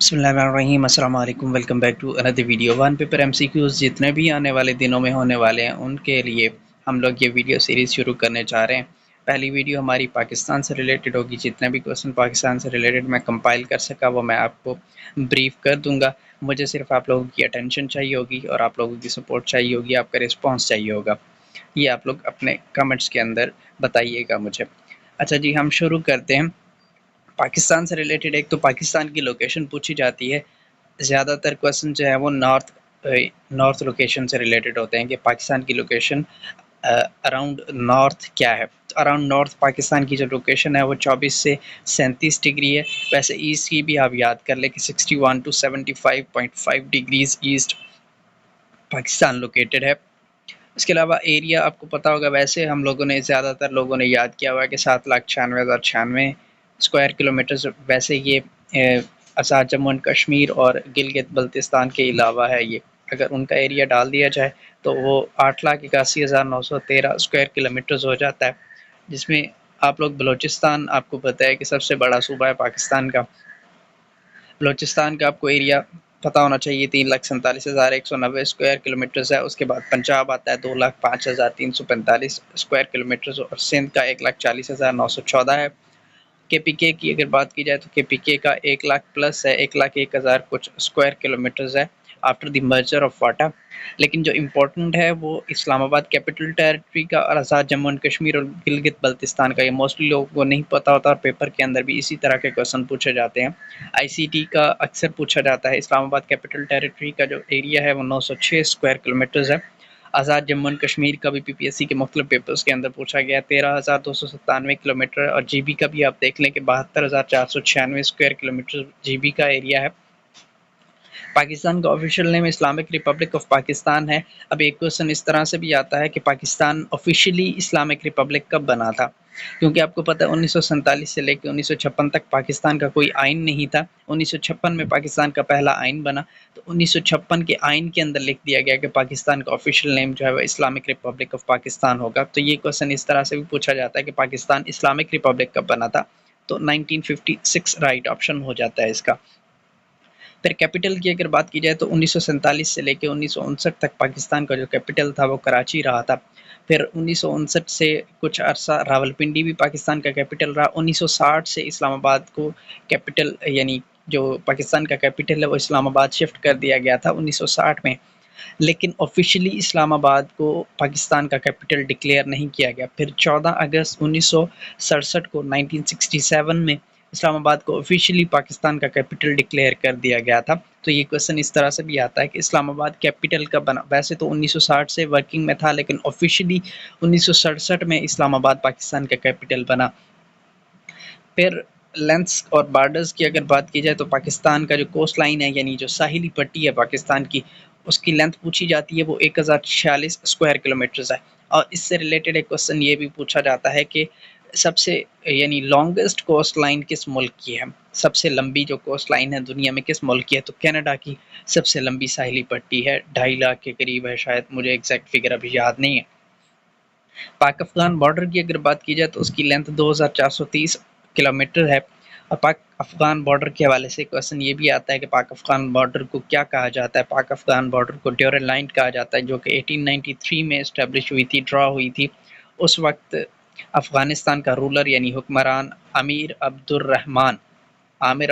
بسم اللہ الرحمن الرحیم۔ السلام علیکم، ویلکم بیک ٹو اندر video. One paper M C Qs جتنے بھی آنے والے دنوں میں ہونے والے ہیں ان کے لیے ہم لوگ یہ ویڈیو سیریز شروع کرنے چاہ رہے ہیں۔ پہلی ویڈیو ہماری پاکستان سے ریلیٹڈ ہوگی۔ جتنے بھی کوسچن پاکستان سے ریلیٹڈ میں کمپائل کر سکا وہ میں آپ کو بریف کر دوں گا۔ مجھے صرف آپ لوگوں کی اٹینشن چاہیے ہوگی اور آپ لوگوں کی سپورٹ چاہیے ہوگی، آپ کا رسپانس چاہیے ہوگا۔ یہ آپ لوگ اپنے کمنٹس کے اندر بتائیے گا مجھے۔ اچھا جی، ہم شروع کرتے ہیں۔ پاکستان سے ریلیٹڈ ایک تو پاکستان کی لوکیشن پوچھی جاتی ہے۔ زیادہ تر کوسچن جو ہے وہ نارتھ لوکیشن سے ریلیٹڈ ہوتے ہیں کہ پاکستان کی لوکیشن اراؤنڈ نارتھ کیا ہے۔ اراؤنڈ نارتھ پاکستان کی جو لوکیشن ہے وہ 24 سے 37 ڈگری ہے۔ ویسے ایسٹ کی بھی آپ یاد کر لیں کہ 61 to 75.5 degrees east Pakistan located ہے۔ اس کے علاوہ ایریا آپ کو پتا ہوگا، ویسے ہم لوگوں نے زیادہ تر لوگوں نے یاد کیا ہوا ہے کہ 7,96,096 اسکوائر کلومیٹر۔ ویسے یہ آزاد جموں اینڈ کشمیر اور گلگت بلتستان کے علاوہ ہے۔ یہ اگر ان کا ایریا ڈال دیا جائے تو وہ 8,81,913 اسکوائر کلومیٹرز ہو جاتا ہے، جس میں آپ لوگ بلوچستان، آپ کو پتہ ہے کہ سب سے بڑا صوبہ ہے پاکستان کا۔ بلوچستان کا آپ کو ایریا پتہ ہونا چاہیے، 3,47,190 اسکوائر کلومیٹرز ہے۔ اس کے بعد پنجاب آتا ہے 2,05,345 اسکوائر کلومیٹرز، اور سندھ کا 1,40,914 ہے۔ کے پی کے کی اگر بات کی جائے تو کے پی کے کا 1,00,000 پلس ہے، 1,01,000 کچھ اسکوائر کلومیٹرز ہے آفٹر دی مرجر آف واٹا۔ لیکن جو امپورٹنٹ ہے وہ اسلام آباد کیپٹل ٹیریٹری کا اور آزاد جموں اینڈ کشمیر اور گلگت بلتستان کا۔ یہ موسٹلی لوگوں کو نہیں پتہ ہوتا اور پیپر کے اندر بھی اسی طرح کے کوسچن پوچھے جاتے ہیں۔ آئی سی ٹی کا اکثر پوچھا جاتا ہے۔ اسلام آباد کیپٹل ٹیریٹری کا جو ایریا ہے وہ 906 اسکوائر کلومیٹرز ہے۔ آزاد جموں اینڈ کشمیر کا بھی پی پی ایس سی کے مختلف پیپرز کے اندر پوچھا گیا ہے، 13,297 کلومیٹر، اور جی بی کا بھی آپ دیکھ لیں کہ 72,496 اسکوائر کلومیٹر جی بی کا ایریا ہے۔ پاکستان کا official name Islamic republic of Pakistan ہے۔ اب ایک کوسچن اس طرح سے بھی آتا ہے کہ پاکستان آفیشیلی اسلامک ریپبلک کب بنا تھا، کیونکہ آپ کو پتہ ہے 1947 سے لے کے 1956 تک پاکستان کا کوئی آئین نہیں تھا۔ 1956 میں پاکستان کا پہلا آئین بنا، تو 1956 کے آئین کے اندر لکھ دیا گیا کہ پاکستان کا آفیشیل نیم جو ہے وہ اسلامک ریپبلک آف پاکستان ہوگا۔ تو یہ کوسچن اس طرح سے بھی پوچھا جاتا ہے کہ پاکستان اسلامک ریپبلک کب بنا تھا، تو 1956 رائٹ آپشن ہو جاتا ہے اس کا۔ پھر کیپٹل کی اگر بات کی جائے تو 1947 سے لے کے 1959 تک پاکستان کا جو کیپٹل تھا وہ کراچی رہا تھا۔ پھر 1959 سے کچھ عرصہ راولپنڈی بھی پاکستان کا کیپٹل رہا۔ 1960 سے اسلام آباد کو کیپٹل، یعنی جو پاکستان کا کیپٹل ہے وہ اسلام آباد شفٹ کر دیا گیا تھا 1960 میں، لیکن آفیشلی اسلام آباد کو پاکستان کا کیپٹل ڈکلیئر نہیں کیا گیا۔ پھر 14 اگست 1967 کو 1967 میں اسلام آباد کو آفیشیلی پاکستان کا کیپٹل ڈکلیئر کر دیا گیا تھا۔ تو یہ کوسچن اس طرح سے بھی آتا ہے کہ اسلام آباد کیپٹل کب بنا۔ ویسے تو 1960 سے ورکنگ میں تھا، لیکن آفیشیلی 1967 میں اسلام آباد پاکستان کا کیپٹل بنا۔ پھر لینتھس اور بارڈرز کی اگر بات کی جائے تو پاکستان کا جو کوسٹ لائن ہے، یعنی جو ساحلی پٹی ہے پاکستان کی، اس کی لینتھ پوچھی جاتی ہے وہ 1046 اسکوائر کلومیٹرز ہے۔ اور اس سے ریلیٹڈ ایک کوسچن یہ بھی پوچھا جاتا ہے کہ سب سے یعنی لانگسٹ کوسٹ لائن کس ملک کی ہے، سب سے لمبی جو کوسٹ لائن ہے دنیا میں کس ملک کی ہے، تو کینیڈا کی سب سے لمبی ساحلی پٹی ہے، 2.5 لاکھ کے قریب ہے، شاید مجھے ایگزیکٹ فگر ابھی یاد نہیں ہے۔ پاک افغان بارڈر کی اگر بات کی جائے تو اس کی لینتھ 2430 کلومیٹر ہے۔ اور پاک افغان بارڈر کے حوالے سے کوسچن یہ بھی آتا ہے کہ پاک افغان بارڈر کو کیا کہا جاتا ہے۔ پاک افغان بارڈر کو ڈیورن لائن کہا جاتا ہے، جو کہ 1893 میں اسٹیبلش ہوئی تھی، ڈرا ہوئی تھی۔ اس وقت افغانستان کا رولر یعنی حکمران عامر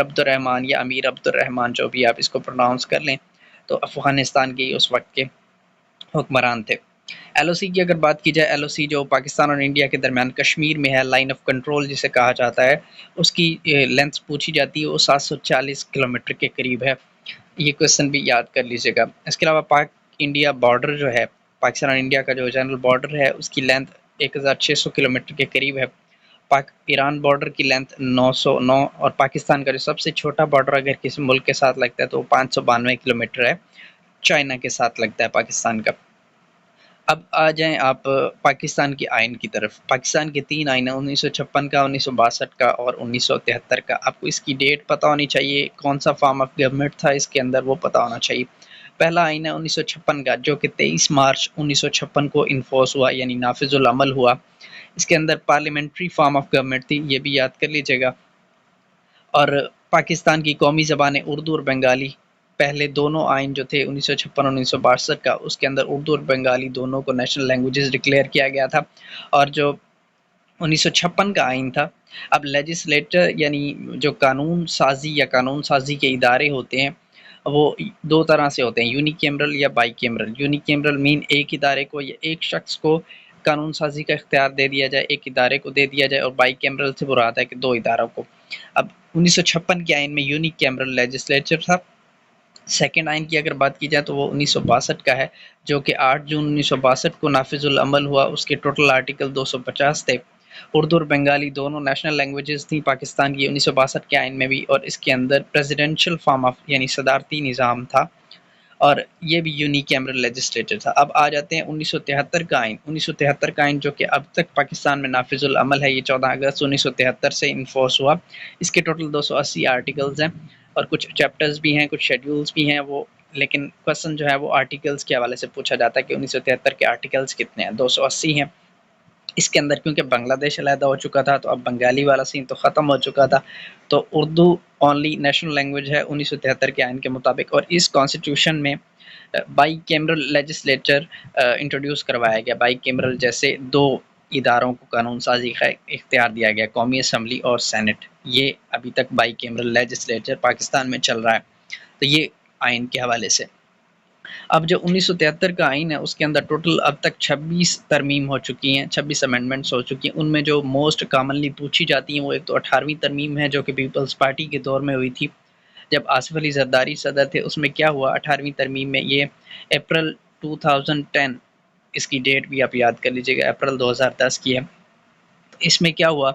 عبدالرحمان یا امیر عبدالرحمان، جو بھی آپ اس کو پروناؤنس کر لیں، تو افغانستان کے اس وقت کے حکمران تھے۔ ایل او سی کی اگر بات کی جائے، ایل او سی جو پاکستان اور انڈیا کے درمیان کشمیر میں ہے، لائن آف کنٹرول جسے کہا جاتا ہے، اس کی لینتھ پوچھی جاتی ہے، وہ 740 کلومیٹر کے قریب ہے۔ یہ کوسچن بھی یاد کر لیجیے گا۔ اس کے علاوہ پاک انڈیا بارڈر جو ہے، پاکستان اور انڈیا کا جو جنرل بارڈر ہے، اس کی لینتھ 1600 کلومیٹر کے قریب ہے۔ پاک ایران بارڈر کی لینتھ 909، اور پاکستان کا جو سب سے چھوٹا بارڈر اگر کسی ملک کے ساتھ لگتا ہے تو وہ 592 کلومیٹر ہے، چائنا کے ساتھ لگتا ہے پاکستان کا۔ اب آ جائیں آپ پاکستان کی آئین کی طرف۔ پاکستان کے 3 آئین ہیں، 1956 کا، 1962 کا اور 1973 کا۔ آپ کو اس کی ڈیٹ پتہ ہونی چاہیے، کون سا فارم آف گورنمنٹ تھا اس کے اندر وہ پتہ ہونا چاہیے۔ پہلا آئین ہے 1956 کا، جو کہ 23 مارچ 1956 کو انفورس ہوا، یعنی نافذ العمل ہوا۔ اس کے اندر پارلیمنٹری فارم آف گورنمنٹ تھی، یہ بھی یاد کر لیجیے گا۔ اور پاکستان کی قومی زبانیں اردو اور بنگالی، پہلے دونوں آئین جو تھے 1956 اور 1962 کا، اس کے اندر اردو اور بنگالی دونوں کو نیشنل لینگویجز ڈکلیئر کیا گیا تھا۔ اور جو 1956 کا آئین تھا، اب لیجسلیٹر یعنی جو قانون سازی یا قانون سازی کے ادارے ہوتے ہیں وہ دو طرح سے ہوتے ہیں، یونی کیمرل یا بائی کیمرل۔ یونی کیمرل مین ایک ادارے کو یا ایک شخص کو قانون سازی کا اختیار دے دیا جائے، ایک ادارے کو دے دیا جائے، اور بائی کیمرل سے مراد ہے کہ دو اداروں کو۔ اب 1956 کے آئین میں یونی کیمرل لیجسلیچر تھا۔ سیکنڈ آئین کی اگر بات کی جائے تو وہ 1962 کا ہے، جو کہ 8 جون 1962 کو نافذ العمل ہوا۔ اس کے ٹوٹل آرٹیکل 250 تھے۔ اردو اور بنگالی دونوں نیشنل لینگویجز تھیں پاکستان کی 1962 کے آئین میں بھی، اور اس کے اندر پریزیڈنشل فارم آف یعنی صدارتی نظام تھا، اور یہ بھی یونی کیمرل لیجسلیچر تھا۔ اب آ جاتے ہیں 1973 کا آئین۔ 1973 کا آئین جو کہ اب تک پاکستان میں نافذ العمل ہے، یہ 14 اگست 1973 سے انفورس ہوا۔ اس کے ٹوٹل 280 آرٹیکلز ہیں، اور کچھ چیپٹرز بھی ہیں، کچھ شیڈیولز بھی ہیں وہ، لیکن کوسچن جو ہے وہ آرٹیکلز کے حوالے سے پوچھا جاتا ہے کہ 1973 کے آرٹیکلز کتنے ہیں؟ 280 ہیں۔ اس کے اندر کیونکہ بنگلہ دیش علیحدہ ہو چکا تھا تو اب بنگالی والا سین تو ختم ہو چکا تھا، تو اردو اونلی نیشنل لینگویج ہے 1973 کے آئین کے مطابق۔ اور اس کانسٹیٹیوشن میں بائی کیمرل لیجسلیچر انٹروڈیوس کروایا گیا۔ بائی کیمرل جیسے دو اداروں کو قانون سازی کا اختیار دیا گیا، قومی اسمبلی اور سینٹ۔ یہ ابھی تک بائی کیمرل لیجسلیچر پاکستان میں چل رہا ہے، تو یہ آئین کے حوالے سے۔ اب جو 1973 کا آئین ہے اس کے اندر ٹوٹل اب تک 26 ترمیم ہو چکی ہیں، 26 امینڈمنٹس ہو چکی ہیں۔ ان میں جو موسٹ کامنلی پوچھی جاتی ہیں وہ ایک تو 18ویں ترمیم ہے، جو کہ پیپلز پارٹی کے دور میں ہوئی تھی جب آصف علی زرداری صدر تھے۔ اس میں کیا ہوا 18ویں ترمیم میں، یہ اپریل 2010، اس کی ڈیٹ بھی آپ یاد کر لیجئے گا، اپریل 2010 کی ہے۔ اس میں کیا ہوا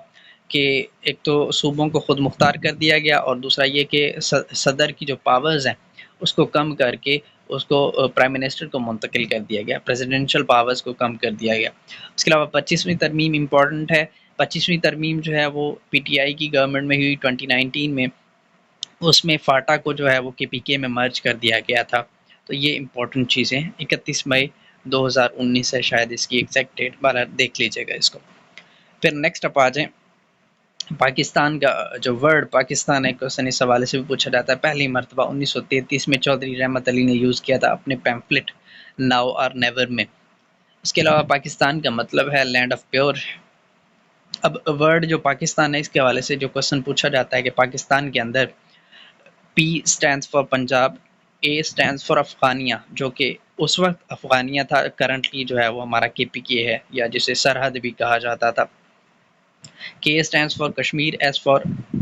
کہ ایک تو صوبوں کو خود مختار کر دیا گیا، اور دوسرا یہ کہ صدر کی جو پاورز ہیں اس کو کم کر کے اس کو پرائم منسٹر کو منتقل کر دیا گیا، پریزیڈنشل پاورز کو کم کر دیا گیا۔ اس کے علاوہ 25ویں ترمیم امپورٹنٹ ہے۔ 25ویں ترمیم جو ہے وہ پی ٹی آئی کی گورنمنٹ میں ہوئی 2019 میں۔ اس میں فاٹا کو جو ہے وہ کے پی کے میں مرج کر دیا گیا تھا، تو یہ امپورٹنٹ چیزیں۔ 31 مئی 2019 ہے شاید اس کی ایگزیکٹ ڈیٹ، بارہ دیکھ لیجیے گا اس کو۔ پھر نیکسٹ اپ آ جائیں، پاکستان کا جو ورڈ پاکستان ہے، کوسچن اس حوالے سے بھی پوچھا جاتا ہے۔ پہلی مرتبہ 1933 میں چودھری رحمت علی نے یوز کیا تھا اپنے پیمفلٹ ناؤ اور نیور میں۔ اس کے علاوہ پاکستان کا مطلب ہے لینڈ آف پیور۔ اب ورڈ جو پاکستان ہے اس کے حوالے سے جو کوسچن پوچھا جاتا ہے کہ پاکستان کے اندر P stands for Punjab, A stands for Afghania, جو کہ اس وقت افغانیہ تھا، کرنٹلی جو ہے وہ ہمارا کے پی کے ہے، یا جسے سرحد بھی کہا جاتا تھا۔ K stands for Kashmir, S for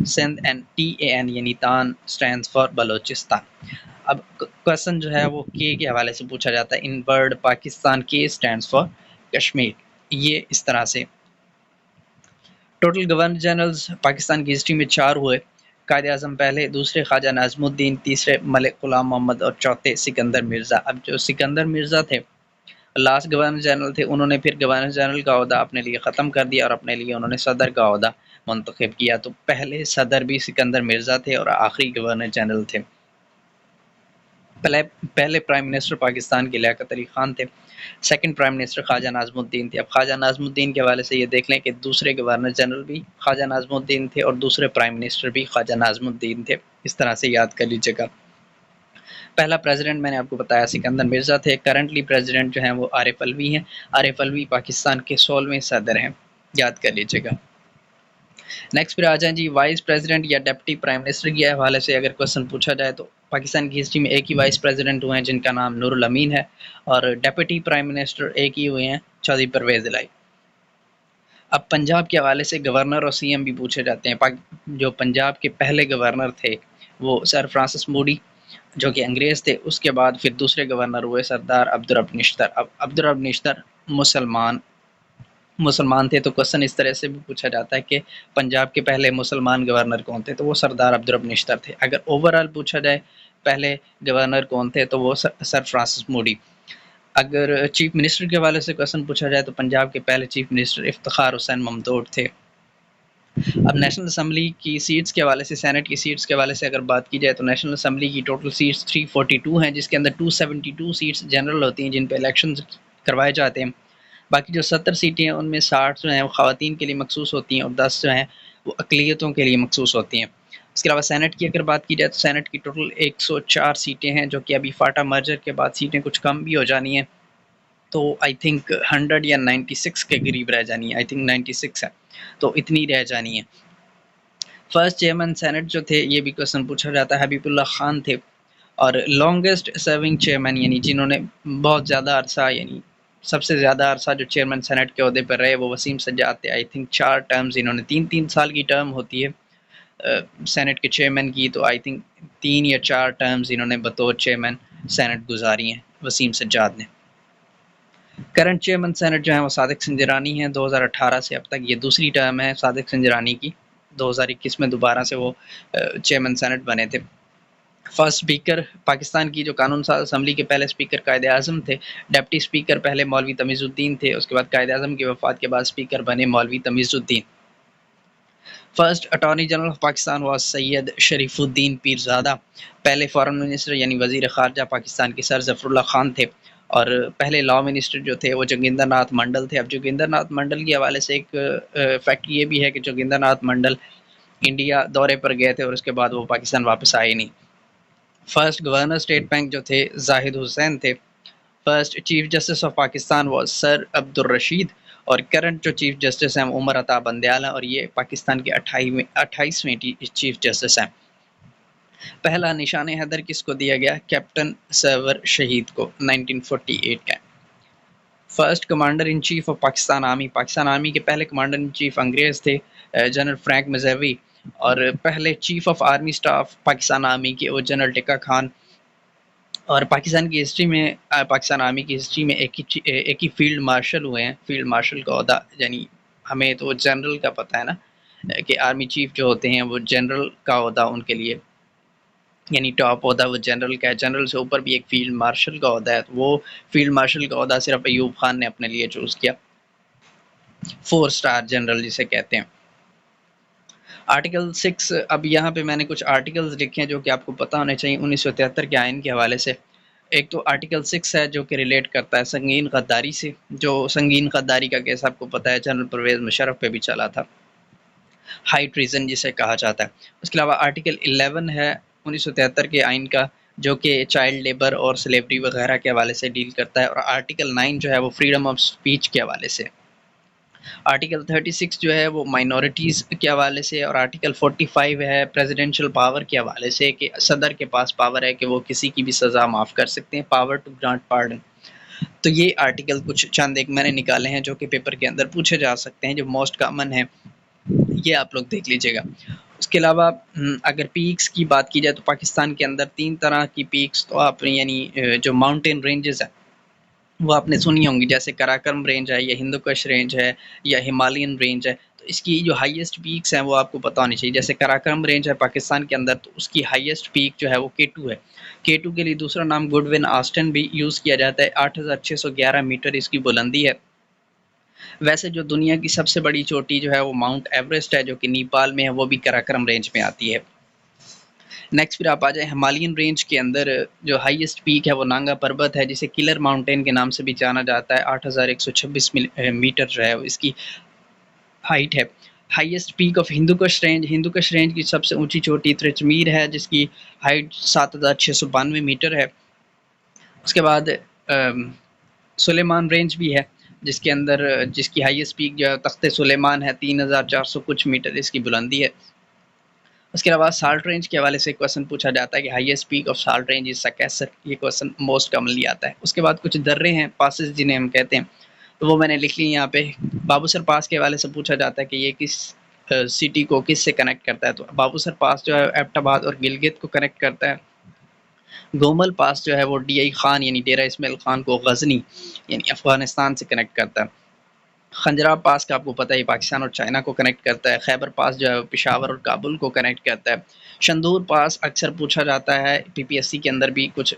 Sindh, and TAN یعنی تان stands for بلوچستان۔ اب کوسچن جو ہے وہ K کے حوالے سے پوچھا جاتا ہے in word Pakistan, K stands for Kashmir. یہ اس طرح سے ٹوٹل گورنر جنرلز پاکستان کی ہسٹری میں 4 ہوئے۔ قائد اعظم پہلے، دوسرے خواجہ ناظم الدین، تیسرے ملک غلام محمد، اور چوتھے سکندر مرزا۔ اب جو سکندر مرزا تھے لاسٹ گورنر جنرل تھے، انہوں نے پھر گورنر جنرل کا عہدہ اپنے لیے ختم کر دیا اور اپنے لیے انہوں نے صدر کا عہدہ منتخب کیا۔ تو پہلے صدر بھی سکندر مرزا تھے اور آخری گورنر جنرل تھے۔ پہلے پرائم منسٹر پاکستان کے لیاقت علی خان تھے، سیکنڈ پرائم منسٹر خواجہ ناظم الدین تھے۔ اب خواجہ ناظم الدین کے حوالے سے یہ دیکھ لیں کہ دوسرے گورنر جنرل بھی خواجہ ناظم الدین تھے اور دوسرے پرائم منسٹر بھی خواجہ ناظم الدین تھے، اس طرح سے یاد کر لیجیے گا۔ پہلا پریزیڈنٹ میں نے آپ کو بتایا سکندر مرزا تھے۔ کرنٹلی پریزیڈنٹ جو ہیں وہ عارف الوی ہیں۔ عارف الوی پاکستان کے 16ویں صدر ہیں، یاد کر لیجیے گا۔ نیکسٹ پھر آ جائیں جی وائس پریزیڈنٹ یا ڈپٹی پرائم منسٹر کے حوالے سے اگر کوسچن پوچھا جائے تو پاکستان کی ہسٹری میں ایک ہی وائس پریزیڈنٹ ہوئے ہیں جن کا نام نور الامین ہے، اور ڈپٹی پرائم منسٹر ایک ہی ہوئے ہیں، چودھری پرویز الہی۔ اب پنجاب کے حوالے سے گورنر اور سی ایم بھی پوچھے جاتے ہیں۔ جو پنجاب کے پہلے گورنر تھے وہ سر فرانسس موڈی، جو کہ انگریز تھے۔ اس کے بعد پھر دوسرے گورنر ہوئے سردار عبدالرب نشتر۔ اب عبدالرب نشتر مسلمان تھے، تو کوسچن اس طرح سے بھی پوچھا جاتا ہے کہ پنجاب کے پہلے مسلمان گورنر کون تھے، تو وہ سردار عبدالرب نشتر تھے۔ اگر اوورال پوچھا جائے پہلے گورنر کون تھے تو وہ سر فرانسس موڈی۔ اگر چیف منسٹر کے حوالے سے کوسچن پوچھا جائے تو پنجاب کے پہلے چیف منسٹر افتخار حسین ممدوٹ تھے۔ اب نیشنل اسمبلی کی سیٹس کے حوالے سے، سینٹ کی سیٹس کے حوالے سے اگر بات کی جائے تو نیشنل اسمبلی کی ٹوٹل سیٹس 342 ہیں، جس کے اندر 272 سیٹس جنرل ہوتی ہیں جن پہ الیکشنز کروائے جاتے ہیں۔ باقی جو 70 سیٹیں ہیں ان میں 60 جو ہیں وہ خواتین کے لیے مخصوص ہوتی ہیں اور 10 جو ہیں وہ اقلیتوں کے لیے مخصوص ہوتی ہیں۔ اس کے علاوہ سینٹ کی اگر بات کی جائے تو سینٹ کی ٹوٹل 104 سیٹیں ہیں، جو کہ ابھی فاٹا مرجر کے بعد سیٹیں کچھ کم بھی ہو جانی ہیں، تو آئی تھنک 100 یا 96 کے قریب رہ جانی ہے، آئی تھنک 96 ہے، تو اتنی رہ جانی ہے۔ فرسٹ چیئرمین سینٹ جو تھے، یہ بھی کوسچن پوچھا جاتا ہے، حبیب اللہ خان تھے، اور لانگسٹ سرونگ چیئرمین یعنی جنہوں نے بہت زیادہ عرصہ، یعنی سب سے زیادہ عرصہ جو چیئرمین سینٹ کے عہدے پر رہے، وہ وسیم سجاد تھے، آئی تھنک 4 ٹرمز، انہوں نے 3 سال کی ٹرم ہوتی ہے سینٹ کے چیئرمین کی، تو آئی تھنک 3 یا 4 ٹرمز انہوں نے بطور چیئرمین سینٹ گزاری ہیں وسیم سجاد نے۔ کرنٹ چیئرمین سینٹ جو ہیں وہ صادق سنجرانی ہیں، 2018 سے اب تک یہ دوسری ٹرم ہے صادق سنجرانی کی، 2021 میں دوبارہ سے وہ چیئرمین سینٹ بنے تھے۔ فرسٹ اسپیکر پاکستان کی جو قانون ساز اسمبلی کے پہلے اسپیکر قائد اعظم تھے، ڈپٹی اسپیکر پہلے مولوی تمیز الدین تھے، اس کے بعد قائد اعظم کی وفات کے بعد اسپیکر بنے مولوی Tamizuddin. First attorney general of Pakistan was Syed Sharifuddin Pirzada, پہلے فارن منسٹر یعنی وزیر خارجہ پاکستان کے سر ظفر اللہ خان تھے، اور پہلے لا منسٹر جو تھے وہ جوگندر ناتھ منڈل تھے۔ اب جوگندر ناتھ منڈل کے حوالے سے ایک فیکٹ یہ بھی ہے کہ جوگندر ناتھ منڈل انڈیا دورے پر گئے تھے اور اس کے بعد وہ پاکستان واپس آئے نہیں۔ فرسٹ گورنر اسٹیٹ بینک جو تھے زاہد حسین تھے۔ First chief justice of Pakistan was sir Abdul Rashid, اور کرنٹ جو چیف جسٹس ہیں عمر عطا بندیال ہیں، اور یہ پاکستان کے 28ویں چیف جسٹس ہیں۔ پہلا نشان حیدر کس کو دیا گیا؟ کیپٹن سرور شہید کو، 1948 کا۔ First commander in chief of Pakistan army کے پہلے کمانڈر ان چیف انگریز تھے جنرل فرینک میزیوی، اور پہلے chief of army staff Pakistan army کے وہ جنرل ٹکا خان۔ اور پاکستان کی ہسٹری میں، پاکستان آرمی کی ہسٹری میں ایک ہی فیلڈ مارشل ہوئے ہیں۔ فیلڈ مارشل کا عہدہ، یعنی ہمیں تو جنرل کا پتہ ہے نا کہ آرمی چیف جو ہوتے ہیں وہ جنرل کا عہدہ ان کے لیے، یعنی ٹاپ عہدہ وہ جنرل کا ہے۔ جنرل سے اوپر بھی ایک فیلڈ مارشل کا عہدہ ہے، وہ فیلڈ مارشل کا عہدہ صرف ایوب خان نے اپنے لیے چوز کیا، 4 اسٹار جنرل جسے کہتے ہیں۔ آرٹیکل 6، اب یہاں پہ میں نے کچھ آرٹیکلز لکھے ہیں جو کہ آپ کو پتہ ہونے چاہیے 1973 کے آئین کے حوالے سے۔ ایک تو آرٹیکل 6 ہے جو کہ ریلیٹ کرتا ہے سنگین غداری سے، جو سنگین غداری کا کیس آپ کو پتہ ہے جنرل پرویز مشرف پہ بھی چلا تھا، ہائی ٹریزن جسے کہا جاتا ہے۔ اس کے علاوہ آرٹیکل 11 ہے 1973 کے آئین کا، جو کہ چائلڈ لیبر اور سلیوری وغیرہ کے حوالے سے ڈیل کرتا ہے، اور آرٹیکل 9 جو ہے وہ فریڈم آف سپیچ کے حوالے سے۔ آرٹیکل 36 جو ہے وہ مائنورٹیز کے حوالے سے، اور آرٹیکل 45 ہے پریزیڈنشل پاور کے حوالے سے کہ صدر کے پاس پاور ہے کہ وہ کسی کی بھی سزا معاف کر سکتے ہیں، پاور ٹو گرانٹ پارڈن۔ تو یہ آرٹیکل کچھ چند ایک میں نے نکالے ہیں جو کہ پیپر کے اندر پوچھے جا سکتے ہیں، جو موسٹ کامن ہیں، یہ آپ لوگ دیکھ لیجئے گا۔ اس کے علاوہ اگر پیکس کی بات کی جائے تو پاکستان کے اندر 3 طرح کی پیکس تو آپ یعنی جو ماؤنٹین رینجز ہیں وہ آپ نے سنی ہوں گی، جیسے کراکرم رینج ہے، یا ہندوکش رینج ہے، یا ہمالین رینج ہے۔ تو اس کی جو ہائیسٹ پیکس ہیں وہ آپ کو پتہ ہونی چاہیے۔ جیسے کراکرم رینج ہے پاکستان کے اندر، تو اس کی ہائیسٹ پیک جو ہے وہ K2 ہے۔ K2 کے لیے دوسرا نام گڈون آسٹن بھی یوز کیا جاتا ہے، 8611 میٹر اس کی بلندی ہے۔ ویسے جو دنیا کی سب سے بڑی چوٹی جو ہے وہ ماؤنٹ ایوریسٹ ہے، جو کہ نیپال میں ہے، وہ بھی کراکرم رینج میں آتی ہے۔ نیکسٹ پھر آپ آ جائیں ہمالین رینج کے اندر، جو ہائیسٹ پیک ہے وہ نانگا پربت ہے، جسے کلر ماؤنٹین کے نام سے بھی جانا جاتا ہے، 8126 میٹر جو ہے اس کی ہائٹ ہے۔ Highest peak of Hindukush range کی سب سے اونچی چوٹی ترچمیر ہے، جس کی ہائٹ 7692 میٹر ہے۔ اس کے بعد سلیمان رینج بھی ہے، جس کی ہائیسٹ پیک جو ہے تخت سلیمان ہے، 3400 کچھ میٹر اس کی بلندی ہے۔ اس کے علاوہ سالٹ رینج کے حوالے سے ایک کوسچن پوچھا جاتا ہے کہ highest peak of salt range is Sakesar, یہ کوسچن موسٹ کامنلی آتا ہے۔ اس کے بعد کچھ درے ہیں، پاسز جنہیں ہم کہتے ہیں، تو وہ میں نے لکھ لی یہاں پہ۔ بابوسر پاس کے حوالے سے پوچھا جاتا ہے کہ یہ کس سٹی کو کس سے کنیکٹ کرتا ہے، تو بابوسر پاس جو ہے ایبٹ آباد اور گلگت کو کنیکٹ کرتا ہے۔ گومل پاس جو ہے وہ ڈی آئی خان یعنی ڈیرہ اسماعیل خان کو غزنی یعنی افغانستان سے کنیکٹ کرتا ہے۔ خنجراب پاس کا آپ کو پتہ ہے پاکستان اور چائنا کو کنیکٹ کرتا ہے۔ خیبر پاس جو ہے پشاور اور کابل کو کنیکٹ کرتا ہے۔ شندور پاس اکثر پوچھا جاتا ہے PPSC کے اندر بھی، کچھ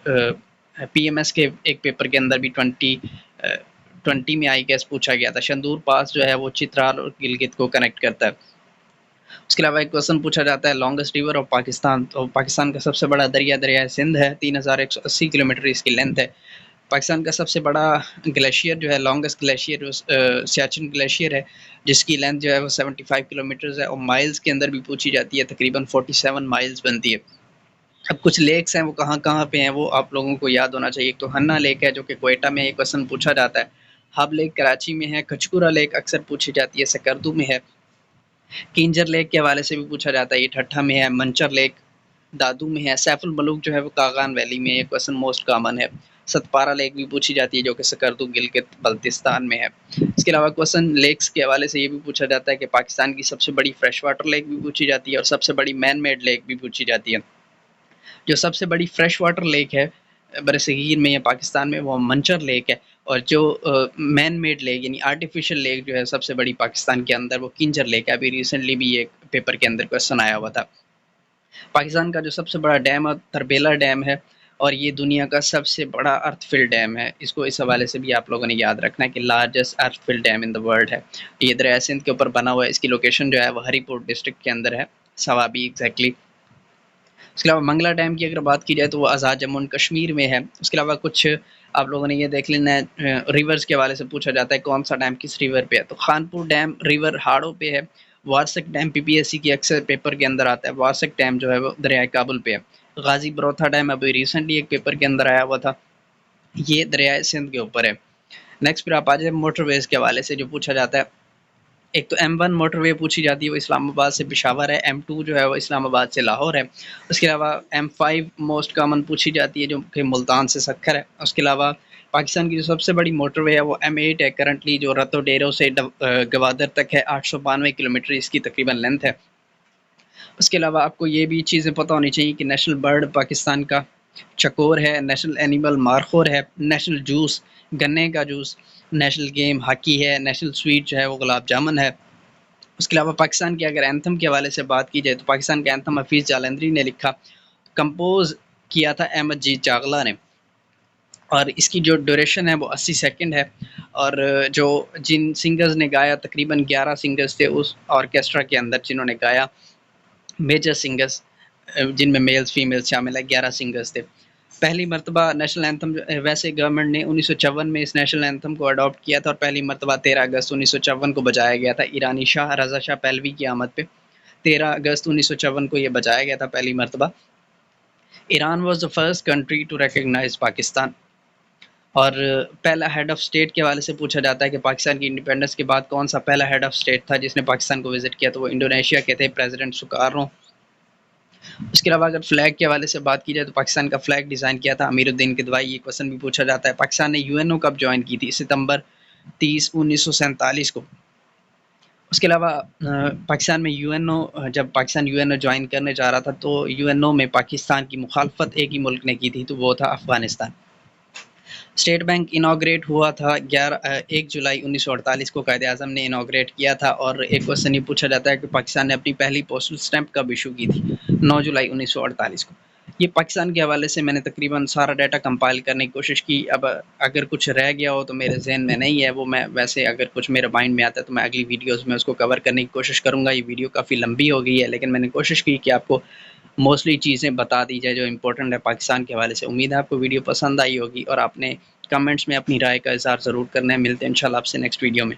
PMS کے ایک پیپر کے اندر بھی 2020 میں آئی گیس پوچھا گیا تھا۔ شندور پاس جو ہے وہ چترال اور گلگت کو کنیکٹ کرتا ہے۔ اس کے علاوہ ایک کوسچن پوچھا جاتا ہے لانگسٹ ریور آف پاکستان، تو پاکستان کا سب سے بڑا دریائے سندھ ہے، 3180 کلومیٹر اس کی لینتھ ہے۔ پاکستان کا سب سے بڑا گلیشیئر جو ہے، لانگسٹ گلیشیئر، سیاچن گلیشیئر ہے، جس کی لینتھ جو ہے وہ 75 کلومیٹرز ہے، اور مائلز کے اندر بھی پوچھی جاتی ہے، تقریباً 47 مائلز بنتی ہے۔ اب کچھ لیکس ہیں وہ کہاں کہاں پہ ہیں، وہ آپ لوگوں کو یاد ہونا چاہیے۔ ایک تو ہنہ لیک ہے جو کہ کوئٹہ میں ایک کوسچن پوچھا جاتا ہے، ہب لیک کراچی میں ہے، کچکورا لیک اکثر پوچھی جاتی ہے، سکردو میں ہے، کینجر لیک کے حوالے سے بھی پوچھا جاتا ہے، یہ ٹھٹھا میں ہے، منچر لیک دادو میں ہے، سیف الملوک جو ہے وہ کاغان ویلی میں ایک کوسچن موسٹ کامن ہے، ستپارا لیک بھی پوچھی جاتی ہے جو کہ سکردو گلگت بلتستان میں ہے۔ اس کے علاوہ کوسچن لیکس کے حوالے سے یہ بھی پوچھا جاتا ہے کہ پاکستان کی سب سے بڑی فریش واٹر لیک بھی پوچھی جاتی ہے اور سب سے بڑی مین میڈ لیک بھی پوچھی جاتی ہے۔ جو سب سے بڑی فریش واٹر لیک ہے برصغیر میں یا پاکستان میں، وہ منچر لیک ہے، اور جو مین میڈ لیک یعنی آرٹیفیشل لیک جو ہے سب سے بڑی پاکستان کے اندر، وہ کنجر لیک ہے۔ ابھی ریسنٹلی بھی یہ پیپر کے اندر کوسچن آیا ہوا تھا۔ پاکستان کا جو سب سے بڑا ڈیم ہے تربیلا ڈیم ہے، اور یہ دنیا کا سب سے بڑا ارتھ فل ڈیم ہے۔ اس کو اس حوالے سے بھی آپ لوگوں نے یاد رکھنا ہے کہ largest earth fill dam in the world ہے۔ یہ دریائے سندھ کے اوپر بنا ہوا ہے، اس کی لوکیشن جو ہے وہ ہری پور ڈسٹرکٹ کے اندر ہے، سوابی ایگزیکٹلی۔ اس کے علاوہ منگلا ڈیم کی اگر بات کی جائے تو وہ آزاد جموں اینڈ کشمیر میں ہے۔ اس کے علاوہ کچھ آپ لوگوں نے یہ دیکھ لینا ہے، ریورز کے حوالے سے پوچھا جاتا ہے کون سا ڈیم کس ریور پہ ہے، تو خانپور ڈیم ریور ہاڑو پہ ہے۔ وارسک ڈیم پی پی ایس سی کی اکثر پیپر کے اندر آتا ہے، وارسک ڈیم جو ہے وہ دریائے کابل پہ ہے۔ غازی بروتھا ڈیم ابھی ریسنٹلی ایک پیپر کے اندر آیا ہوا تھا، یہ دریائے سندھ کے اوپر ہے۔ نیکسٹ پھر آپ آ جائیں موٹر ویز کے حوالے سے جو پوچھا جاتا ہے، ایک تو M1 موٹر وے پوچھی جاتی ہے، وہ اسلام آباد سے پشاور ہے، M2 جو ہے وہ اسلام آباد سے لاہور ہے۔ اس کے علاوہ M5 موسٹ کامن پوچھی جاتی ہے جو کہ ملتان سے سکھر ہے۔ اس کے علاوہ پاکستان کی جو سب سے بڑی موٹر وے ہے وہ M8 ہے کرنٹلی، جو رتو ڈیرو سے گوادر تک ہے، 892 کلومیٹر اس کی تقریباً لینتھ ہے۔ اس کے علاوہ آپ کو یہ بھی چیزیں پتہ ہونی چاہیے کہ نیشنل برڈ پاکستان کا چکور ہے، نیشنل اینیمل مارخور ہے، نیشنل جوس گنے کا جوس، نیشنل گیم ہاکی ہے، نیشنل سویٹ جو ہے وہ گلاب جامن ہے۔ اس کے علاوہ پاکستان کے اگر اینتھم کے حوالے سے بات کی جائے تو پاکستان کا اینتھم حفیظ جالندری نے لکھا، کمپوز کیا تھا احمد جی چاغلا نے، اور اس کی جو ڈیوریشن ہے وہ 80 سیکنڈ ہے، اور جو جن سنگرز نے گایا تقریباً 11 سنگرز تھے اس آرکیسٹرا کے اندر جنہوں نے گایا، میجر سنگرز جن میں میلز فیمیلز شامل ہے، 11 سنگرز تھے۔ پہلی مرتبہ نیشنل اینتھم ویسے گورنمنٹ نے 1954 میں اس نیشنل اینتھم کو اڈاپٹ کیا تھا، اور پہلی مرتبہ 13 اگست 1954 کو بجایا گیا تھا ایرانی شاہ رضا شاہ پہلوی کی آمد پہ۔ 13 اگست 1954 کو یہ بجایا گیا تھا پہلی مرتبہ۔ Iran was the first country to recognise Pakistan, اور پہلا ہیڈ آف اسٹیٹ کے حوالے سے پوچھا جاتا ہے کہ پاکستان کی انڈیپینڈنس کے بعد کون سا پہلا ہیڈ آف اسٹیٹ تھا جس نے پاکستان کو وزٹ کیا، تو وہ انڈونیشیا کے تھے، پریزیڈنٹ سکارنو۔ اس کے علاوہ اگر فلیگ کے حوالے سے بات کی جائے تو پاکستان کا فلیگ ڈیزائن کیا تھا امیر الدین کدوائی، یہ کوسچن بھی پوچھا جاتا ہے۔ پاکستان نے UN کب جوائن کی تھی؟ ستمبر 30 1947 کو۔ اس کے علاوہ پاکستان میں جب پاکستان UN جوائن کرنے جا رہا تھا تو UN میں پاکستان کی مخالفت ایک ہی ملک نے کی تھی، تو وہ تھا افغانستان۔ اسٹیٹ بینک انوگریٹ ہوا تھا 1 جولائی 1948 کو، قائد اعظم نے انوگریٹ کیا تھا، اور ایک کوسچن یہ پوچھا جاتا ہے کہ پاکستان نے اپنی پہلی پوسٹل اسٹیمپ کب ایشو کی تھی؟ 9 جولائی 1948 کو۔ یہ پاکستان کے حوالے سے میں نے تقریباً سارا ڈیٹا کمپائل کرنے کی کوشش کی۔ اب اگر کچھ رہ گیا ہو تو میرے ذہن میں نہیں ہے، وہ میں ویسے اگر کچھ میرے مائنڈ میں آتا ہے تو میں اگلی ویڈیوز میں اس کو کور کرنے کی کوشش کروں گا۔ یہ ویڈیو کافی لمبی ہو گئی ہے، لیکن میں نے کوشش کی کہ آپ کو موسٹلی چیزیں بتا دی جائے جو امپورٹنٹ ہے پاکستان کے حوالے سے۔ امید ہے آپ کو ویڈیو پسند آئی ہوگی، اور آپ نے کمنٹس میں اپنی رائے کا اظہار ضرور کرنا ہے۔ ملتے ہیں انشاءاللہ آپ سے نیکسٹ ویڈیو میں۔